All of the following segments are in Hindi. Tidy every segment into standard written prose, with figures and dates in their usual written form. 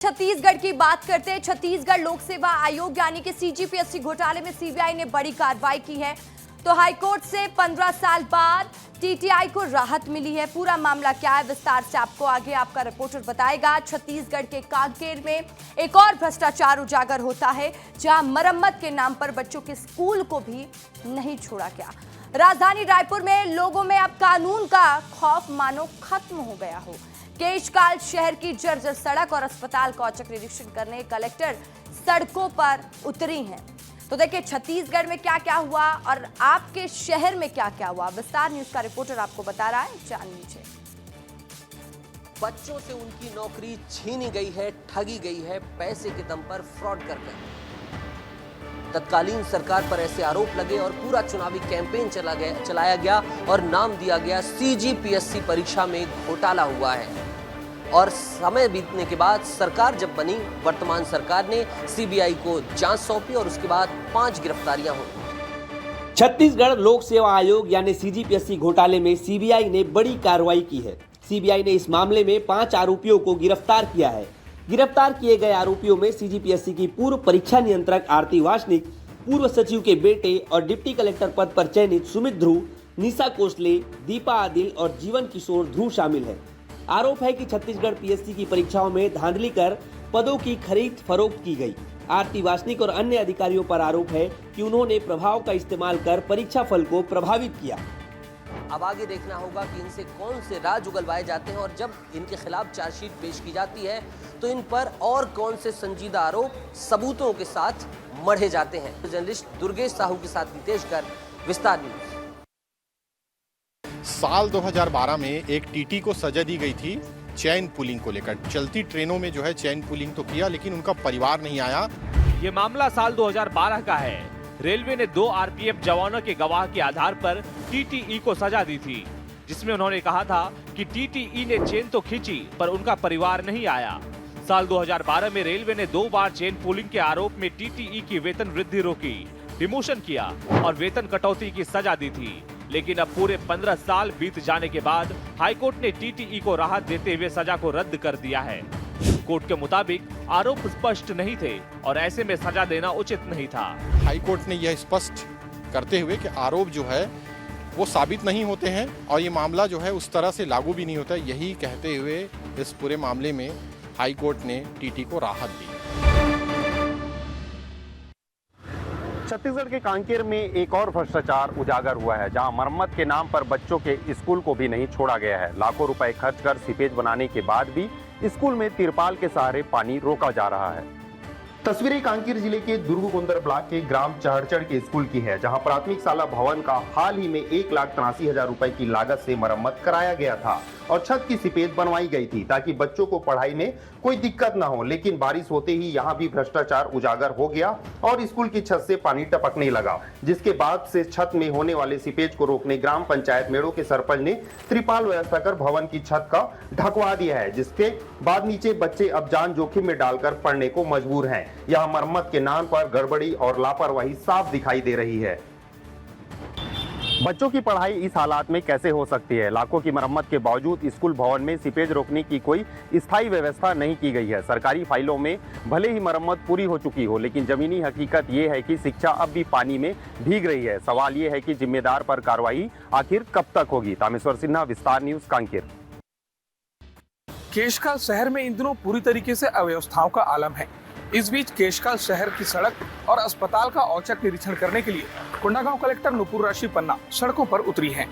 छत्तीसगढ़ की बात करते हैं। छत्तीसगढ़ लोक सेवा आयोग यानी कि सीजीपीएससी घोटाले में सीबीआई ने बड़ी कार्रवाई की है। तो हाईकोर्ट से 15 साल बाद टीटीआई को राहत मिली है। पूरा मामला क्या है, विस्तार से आपको आगे आपका रिपोर्टर बताएगा। छत्तीसगढ़ के कांकेर में एक और भ्रष्टाचार उजागर होता है, जहां मरम्मत के नाम पर बच्चों के स्कूल को भी नहीं छोड़ा गया। राजधानी रायपुर में लोगों में अब कानून का खौफ मानो खत्म हो गया हो। केशकाल शहर की जर्जर सड़क और अस्पताल का औचक निरीक्षण करने कलेक्टर सड़कों पर उतरी हैं। तो देखिए छत्तीसगढ़ में क्या क्या हुआ और आपके शहर में क्या क्या हुआ, विस्तार न्यूज का रिपोर्टर आपको बता रहा है, जान लीजिए। बच्चों से उनकी नौकरी छीनी गई है, ठगी गई है, पैसे के दम पर फ्रॉड कर तत्कालीन सरकार पर ऐसे आरोप लगे और पूरा चुनावी कैंपेन चलाया गया और नाम दिया गया सीजीपीएससी परीक्षा में घोटाला हुआ है। और समय बीतने के बाद सरकार जब बनी, वर्तमान सरकार ने सीबीआई को जांच सौंपी और उसके बाद 5 गिरफ्तारियां हुई। छत्तीसगढ़ लोक सेवा आयोग यानी सीजीपीएससी घोटाले में सीबीआई ने बड़ी कार्रवाई की है। सीबीआई ने इस मामले में 5 आरोपियों को गिरफ्तार किया है। गिरफ्तार किए गए आरोपियों में सीजीपीएससी की पूर्व परीक्षा नियंत्रक आरती वासनिक, पूर्व सचिव के बेटे और डिप्टी कलेक्टर पद पर चयनित सुमित ध्रुव, निशा कोसले, दीपा आदिल और जीवन किशोर ध्रुव शामिल है। आरोप है कि छत्तीसगढ़ पीएससी की परीक्षाओं में धांधली कर पदों की खरीद फरोख्त की गई। आरती वासनिक और अन्य अधिकारियों पर आरोप है कि उन्होंने प्रभाव का इस्तेमाल कर परीक्षा फल को प्रभावित किया। अब आगे देखना होगा कि इनसे कौन से राज उगलवाए जाते हैं और जब इनके खिलाफ चार्जशीट पेश की जाती है तो इन पर और कौन से संजीदा आरोप सबूतों के साथ मढ़े जाते हैं। जर्नलिस्ट दुर्गेश साहू के साथ नितेश गर्ग, विस्तार न्यूज। साल 2012 में एक टीटी को सजा दी गई थी चैन पुलिंग को लेकर। चलती ट्रेनों में जो है चैन पुलिंग तो किया, लेकिन उनका परिवार नहीं आया। ये मामला साल 2012 का है। रेलवे ने 2 आरपीएफ जवानों के गवाह के आधार पर टीटीई को सजा दी थी, जिसमें उन्होंने कहा था कि टीटीई ने चेन तो खींची पर उनका परिवार नहीं आया। साल 2012 में रेलवे ने 2 बार चेन पुलिंग के आरोप में टीटीई की वेतन वृद्धि रोकी, डिमोशन किया और वेतन कटौती की सजा दी थी। लेकिन अब पूरे 15 साल बीत जाने के बाद हाईकोर्ट ने टीटीई को राहत देते हुए सजा को रद्द कर दिया है। कोर्ट के मुताबिक आरोप स्पष्ट नहीं थे और ऐसे में सजा देना उचित नहीं था। हाईकोर्ट ने यह स्पष्ट करते हुए कि आरोप जो है वो साबित नहीं होते हैं और ये मामला जो है उस तरह से लागू भी नहीं होता, यही कहते हुए इस पूरे मामले में हाईकोर्ट ने टीटी को राहत दी। छत्तीसगढ़ के कांकेर में एक और भ्रष्टाचार उजागर हुआ है, जहां मरम्मत के नाम पर बच्चों के स्कूल को भी नहीं छोड़ा गया है। लाखों रुपए खर्च कर सीपेज बनाने के बाद भी स्कूल में तिरपाल के सहारे पानी रोका जा रहा है। तस्वीरें कांकेर जिले के दुर्गुकोंदर ब्लॉक के ग्राम चहड़चड़ के स्कूल की है, जहां प्राथमिक शाला भवन का हाल ही में 1,83,000 रुपए की लागत से मरम्मत कराया गया था और छत की सिपेज बनवाई गई थी ताकि बच्चों को पढ़ाई में कोई दिक्कत न हो। लेकिन बारिश होते ही यहां भी भ्रष्टाचार उजागर हो गया और स्कूल की छत से पानी टपकने लगा, जिसके बाद से छत में होने वाले सिपेज को रोकने ग्राम पंचायत मेड़ो के सरपंच ने त्रिपाल व्यवस्था कर भवन की छत का ढकवा दिया है, जिसके बाद नीचे बच्चे अब जान जोखिम में डालकर पढ़ने को मजबूर हैं। यहाँ मरम्मत के नाम पर गड़बड़ी और लापरवाही साफ दिखाई दे रही है। बच्चों की पढ़ाई इस हालात में कैसे हो सकती है? लाखों की मरम्मत के बावजूद स्कूल भवन में सीपेज रोकने की कोई स्थायी व्यवस्था नहीं की गई है। सरकारी फाइलों में भले ही मरम्मत पूरी हो चुकी हो, लेकिन जमीनी हकीकत ये है कि शिक्षा अब भी पानी में भीग रही है। सवाल ये है कि जिम्मेदार पर कार्रवाई आखिर कब तक होगी? तामेश्वर सिन्हा, विस्तार न्यूज, कांकेर। केशकाल शहर में इन दिनों पूरी तरीके से अव्यवस्थाओं का आलम है। इस बीच केशकाल शहर की सड़क और अस्पताल का औचक निरीक्षण करने के लिए कोंडागांव कलेक्टर नुपुर राशि पन्ना सड़कों पर उतरी हैं।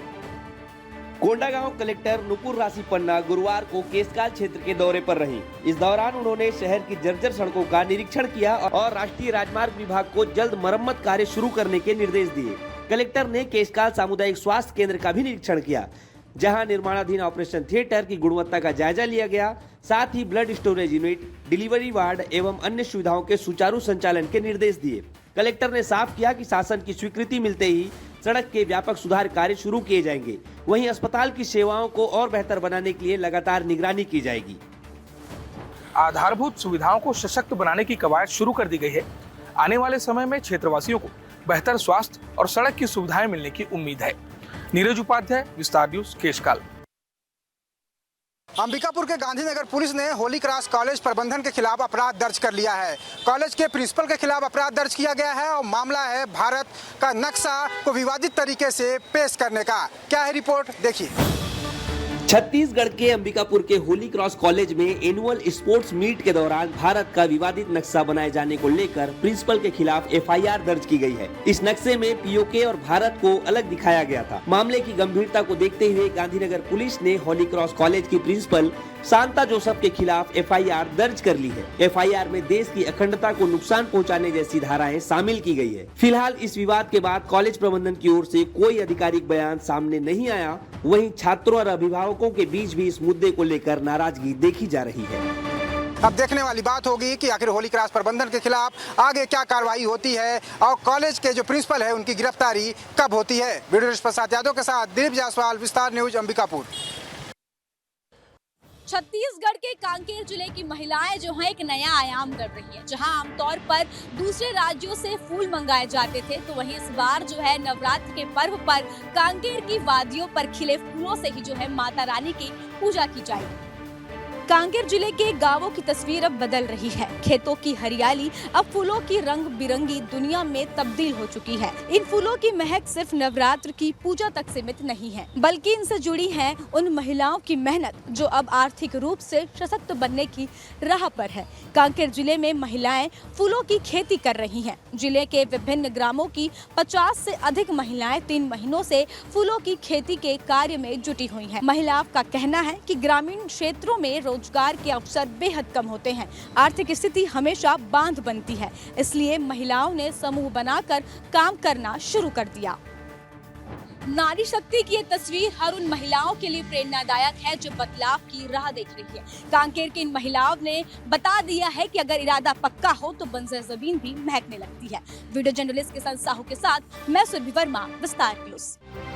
कोंडागांव कलेक्टर नुपुर राशि पन्ना गुरुवार को केशकाल क्षेत्र के दौरे पर रही। इस दौरान उन्होंने शहर की जर्जर सड़कों का निरीक्षण किया और राष्ट्रीय राजमार्ग विभाग को जल्द मरम्मत कार्य शुरू करने के निर्देश दिए। कलेक्टर ने केशकाल सामुदायिक स्वास्थ्य केंद्र का भी निरीक्षण किया, जहां निर्माणाधीन ऑपरेशन थिएटर की गुणवत्ता का जायजा लिया गया। साथ ही blood storage unit, delivery ward एवं अन्य सुविधाओं के सुचारू संचालन के निर्देश दिए। कलेक्टर ने साफ किया कि शासन की स्वीकृति मिलते ही सड़क के व्यापक सुधार कार्य शुरू किए जाएंगे। वहीं अस्पताल की सेवाओं को और बेहतर बनाने के लिए लगातार निगरानी की जाएगी। आधारभूत सुविधाओं को सशक्त बनाने की कवायद शुरू कर दी गई है। आने वाले समय में क्षेत्रवासियों को बेहतर स्वास्थ्य और सड़क की सुविधाएं मिलने की उम्मीद है। नीरज उपाध्याय, विस्तार न्यूज, केशकाल। अंबिकापुर के गांधीनगर पुलिस ने होली क्रॉस कॉलेज प्रबंधन के खिलाफ अपराध दर्ज कर लिया है। कॉलेज के प्रिंसिपल के खिलाफ अपराध दर्ज किया गया है और मामला है भारत का नक्शा को विवादित तरीके से पेश करने का। क्या है रिपोर्ट, देखिए। छत्तीसगढ़ के अंबिकापुर के होली क्रॉस कॉलेज में एनुअल स्पोर्ट्स मीट के दौरान भारत का विवादित नक्शा बनाए जाने को लेकर प्रिंसिपल के खिलाफ एफआईआर दर्ज की गई है। इस नक्शे में पीओके और भारत को अलग दिखाया गया था। मामले की गंभीरता को देखते हुए गांधीनगर पुलिस ने होली क्रॉस कॉलेज की प्रिंसिपल शांता जोसेफ के खिलाफ एफआईआर दर्ज कर ली है। एफआईआर में देश की अखंडता को नुकसान पहुंचाने जैसी धाराएं शामिल की गई है। फिलहाल इस विवाद के बाद कॉलेज प्रबंधन की ओर से कोई आधिकारिक बयान सामने नहीं आया। वहीं छात्रों और अभिभावकों के बीच भी इस मुद्दे को लेकर नाराजगी देखी जा रही है। अब देखने वाली बात होगी कि आखिर होली क्रॉस प्रबंधन के खिलाफ आगे क्या कार्रवाई होती है और कॉलेज के जो प्रिंसिपल है उनकी गिरफ्तारी कब होती है। वीडियो प्रसाद यादव के साथ दिलीप जायसवाल, विस्तार न्यूज, अंबिकापुर। छत्तीसगढ़ के कांकेर जिले की महिलाएं जो हैं एक नया आयाम कर रही हैं। जहां आमतौर पर दूसरे राज्यों से फूल मंगाए जाते थे, तो वहीं इस बार जो है नवरात्र के पर्व पर कांकेर की वादियों पर खिले फूलों से ही जो है माता रानी की पूजा की जाएगी। कांकेर जिले के गांवों की तस्वीर अब बदल रही है। खेतों की हरियाली अब फूलों की रंग बिरंगी दुनिया में तब्दील हो चुकी है। इन फूलों की महक सिर्फ नवरात्र की पूजा तक सीमित नहीं है, बल्कि इनसे जुड़ी है उन महिलाओं की मेहनत जो अब आर्थिक रूप से सशक्त बनने की राह पर है। कांकेर जिले में महिलाएं फूलों की खेती कर रही हैं। जिले के विभिन्न ग्रामों की 50 से अधिक महिलाएं 3 महीनों से फूलों की खेती के कार्य में जुटी हुई हैं। महिलाओं का कहना है कि ग्रामीण क्षेत्रों में रोजगार के अवसर बेहद कम होते हैं। आर्थिक स्थिति हमेशा बांध बनती है, इसलिए महिलाओं ने समूह बनाकर काम करना शुरू कर दिया। नारी शक्ति की ये तस्वीर हर उन महिलाओं के लिए प्रेरणादायक है जो बदलाव की राह देख रही है। कांकेर की इन महिलाओं ने बता दिया है कि अगर इरादा पक्का हो तो बंजर जमीन भी महकने लगती है। वीडियो जर्नलिस्ट किसान साहू के साथ मैं सुरभि वर्मा, विस्तार न्यूज।